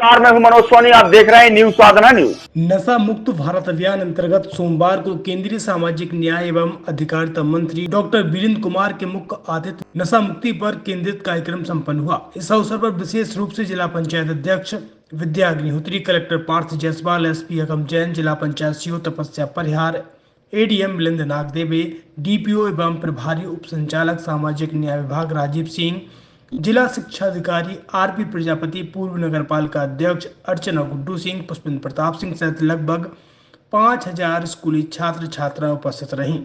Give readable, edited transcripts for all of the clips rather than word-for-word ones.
नमस्कार, मैं हूं मनोज सोनी। आप देख रहे हैं न्यूज साधना न्यूज। नशा मुक्त भारत अभियान अंतर्गत सोमवार को केंद्रीय सामाजिक न्याय एवं अधिकारिता मंत्री डॉक्टर वीरेंद्र कुमार के मुख्य आतिथ्य नशा मुक्ति पर केंद्रित कार्यक्रम संपन्न हुआ। इस अवसर पर विशेष रूप से जिला पंचायत अध्यक्ष विद्या अग्निहोत्री, कलेक्टर पार्थ जायसवाल, एसपी अगम जैन, जिला पंचायत सीओ तपस्या परिहार, एडीएम मिलिंद नागदेवे, डीपीओ एवं प्रभारी उप संचालक सामाजिक न्याय विभाग राजीव सिंह, जिला शिक्षा अधिकारी आरपी प्रजापति, पूर्व नगर पालिका अध्यक्ष अर्चना गुड्डू सिंह, पुष्पेंद्र प्रताप सिंह सहित लगभग 5000 स्कूली छात्र छात्राएं उपस्थित रहीं।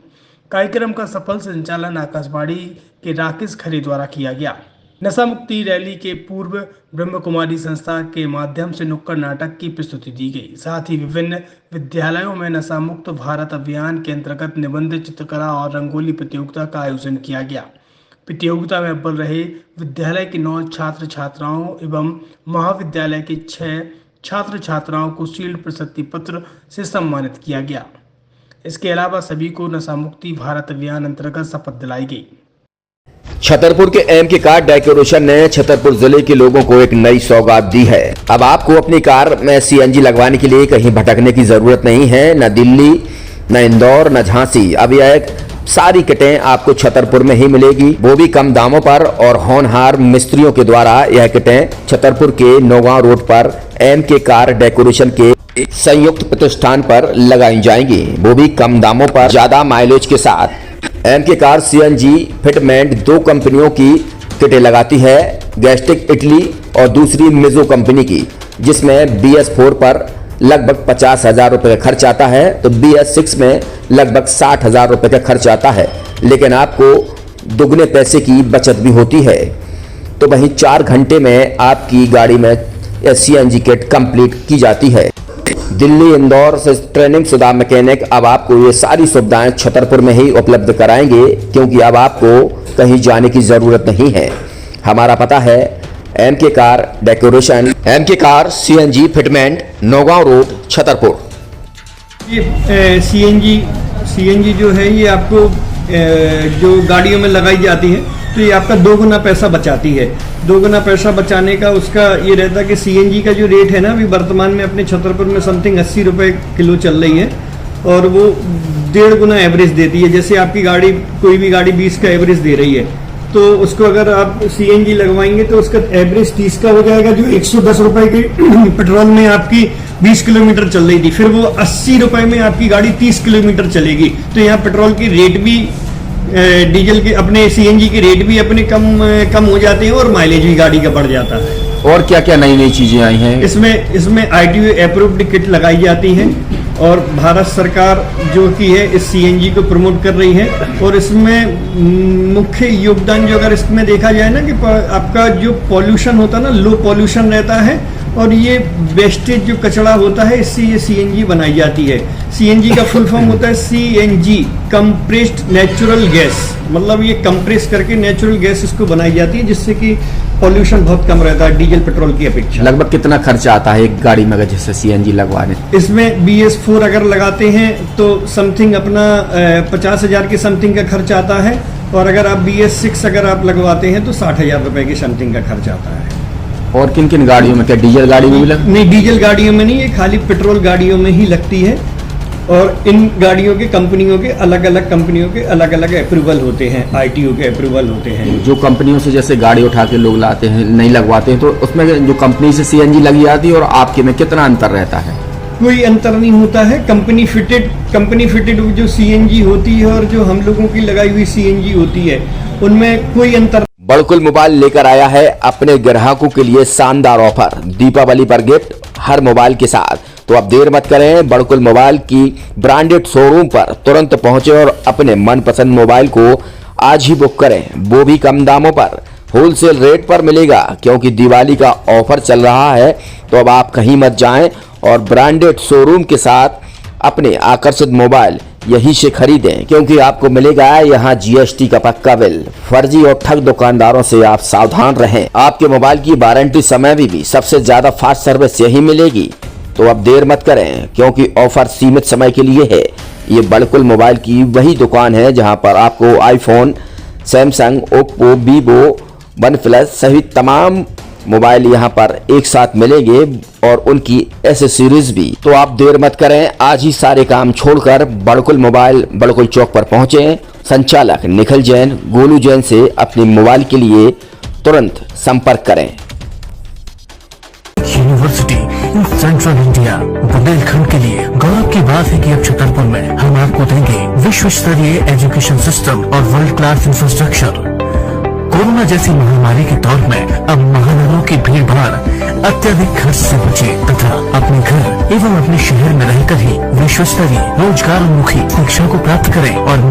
कार्यक्रम का सफल संचालन आकाशवाणी के राकेश खरे द्वारा किया गया। नशा मुक्ति रैली के पूर्व ब्रह्म कुमारी संस्था के माध्यम से नुक्कड़ नाटक की प्रस्तुति दी गई। साथ ही विभिन्न विद्यालयों में नशा मुक्त भारत अभियान के अंतर्गत निबंध, चित्रकला और रंगोली प्रतियोगिता का आयोजन किया गया। प्रतियोगिता में अव्वल रहे विद्यालय के 9 छात्र छात्राओं एवं महाविद्यालय के 6 छात्र छात्राओं को शील्ड प्रशस्ति पत्र से सम्मानित किया गया। इसके अलावा सभी को नशा मुक्ति भारत अभियान अंतर्गत शपथ दिलाई गई। छतरपुर के एमके कार डेकोरेशन ने छतरपुर जिले के लोगों को एक नई सौगात दी है। अब आपको अपनी कार में सीएनजी लगवाने के लिए कहीं भटकने की जरूरत नहीं है। न दिल्ली, न इंदौर, न झांसी। अब यह सारी किटें आपको छतरपुर में ही मिलेगी, वो भी कम दामों पर। और होनहार मिस्त्रियों के द्वारा यह किटें छतरपुर के नौगांव रोड पर एमके कार डेकोरेशन के संयुक्त प्रतिष्ठान पर लगाई जाएंगी, वो भी कम दामों पर, ज्यादा माइलेज के साथ। एमके कार सीएनजी फिटमेंट 2 कंपनियों की किटें लगाती है, गैस्टिक इटली और दूसरी मिजो कंपनी की, जिसमें BS4 पर लगभग 50,000 रुपए का खर्च आता है, तो BS6 में लगभग 60,000 रुपए का खर्च आता है। लेकिन आपको दुगने पैसे की बचत भी होती है। तो वहीं 4 घंटे में आपकी गाड़ी में सीएनजी किट कंप्लीट की जाती है। दिल्ली, इंदौर से ट्रेनिंग शुदा मैकेनिक अब आपको ये सारी सुविधाएं छतरपुर में ही उपलब्ध कराएंगे, क्योंकि अब आपको कहीं जाने की जरूरत नहीं है। हमारा पता है MK car decoration, MK car CNG fitment, Naugaon road, Chhatarpur. ये सीएनजी जो है ये आपको जो गाड़ियों में लगाई जाती है, तो ये आपका 2 गुना पैसा बचाती है। 2 गुना पैसा बचाने का उसका ये रहता है कि सीएनजी का जो रेट है ना, अभी वर्तमान में अपने छतरपुर में समथिंग 80 रुपये किलो चल रही है, और वो 1.5 गुना एवरेज देती है। जैसे आपकी गाड़ी, कोई भी गाड़ी 20 का एवरेज दे रही है, तो उसको अगर आप सीएनजी लगवाएंगे तो उसका एवरेज 30 का हो जाएगा। जो 110 रुपए की पेट्रोल में आपकी 20 किलोमीटर चल रही थी, फिर वो 80 रुपए में आपकी गाड़ी 30 किलोमीटर चलेगी। तो यहाँ पेट्रोल की रेट भी, डीजल के, अपने सीएनजी के रेट भी अपने कम हो जाते हैं, और माइलेज भी गाड़ी का बढ़ जाता है। और क्या क्या नई नई चीजें आई हैं? इसमें ITO अप्रूव्ड किट लगाई जाती है, और भारत सरकार जो कि है इस सीएनजी को प्रमोट कर रही है। और इसमें मुख्य योगदान जो अगर इसमें देखा जाए ना, कि आपका जो पॉल्यूशन होता है ना, लो पॉल्यूशन रहता है, और ये वेस्टेज जो कचरा होता है, इससे ये सीएनजी बनाई जाती है। सीएनजी का फुल फॉर्म होता है CNG, कंप्रेस्ड नेचुरल गैस। मतलब ये कंप्रेस करके नेचुरल गैस इसको बनाई जाती है, जिससे कि पॉल्यूशन बहुत कम रहता है डीजल पेट्रोल की अपेक्षा। लगभग कितना खर्चा आता है एक गाड़ी में अगर जैसे सीएनजी लगवाने? इसमें BS4 अगर लगाते हैं तो समथिंग अपना 50,000 के समथिंग का खर्च आता है, और अगर आप BS6 अगर आप लगवाते हैं तो 60,000 रुपए की समथिंग का खर्च आता है। और किन किन गाड़ियों में? क्या डीजल गाड़ी में भी नहीं, डीजल गाड़ियों में नहीं, ये खाली पेट्रोल गाड़ियों में ही लगती है। और इन गाड़ियों के कंपनियों के अलग अलग अप्रूवल होते हैं, ITO के अप्रूवल होते हैं। जो कंपनियों से जैसे गाड़ी उठा के लोग लाते हैं, नहीं लगवाते हैं, तो उसमें जो कंपनी से सीएनजी लगी जाती है और आपके में कितना अंतर रहता है? कोई अंतर नहीं होता है। कंपनी फिटेड जो सीएनजी होती है और जो हम लोगों की लगाई हुई सीएनजी होती है, उनमें कोई अंतर। बड़कुल मोबाइल लेकर आया है अपने ग्राहकों के लिए शानदार ऑफर, दीपावली पर गिफ्ट हर मोबाइल के साथ। तो अब देर मत करें, बड़कुल मोबाइल की ब्रांडेड शोरूम पर तुरंत पहुंचे और अपने मनपसंद मोबाइल को आज ही बुक करें, वो भी कम दामों पर, होलसेल रेट पर मिलेगा, क्योंकि दिवाली का ऑफर चल रहा है। तो अब आप कहीं मत जाएं और ब्रांडेड शोरूम के साथ अपने आकर्षित मोबाइल यहीं से खरीदें, क्योंकि आपको मिलेगा यहाँ GST का पक्का बिल। फर्जी और ठग दुकानदारों से आप सावधान रहें। आपके मोबाइल की वारंटी समय में भी सबसे ज्यादा फास्ट सर्विस यही मिलेगी। तो अब देर मत करें, क्योंकि ऑफर सीमित समय के लिए है। ये बड़कुल मोबाइल की वही दुकान है जहां पर आपको iPhone, Samsung, Oppo, Vivo, OnePlus सहित तमाम मोबाइल यहाँ पर एक साथ मिलेंगे और उनकी एसेसरीज भी। तो आप देर मत करें, आज ही सारे काम छोड़कर बड़कुल मोबाइल बड़कुल चौक पर पहुंचे। संचालक निखिल जैन, गोलू जैन से अपने मोबाइल के लिए तुरंत संपर्क करें। University in central India Bundelkhand के लिए गौरव की बात है कि अब छतरपुर में हम आपको देंगे विश्व स्तरीय एजुकेशन सिस्टम और वर्ल्ड क्लास इंफ्रास्ट्रक्चर। कोरोना जैसी महामारी के दौर में अब महानगरों की भीड़ भाड़ अत्यधिक खर्च से बचे तथा अपने घर एवं अपने शहर में रहकर ही विश्व स्तरीय रोजगार उन्मुखी शिक्षा को प्राप्त करें और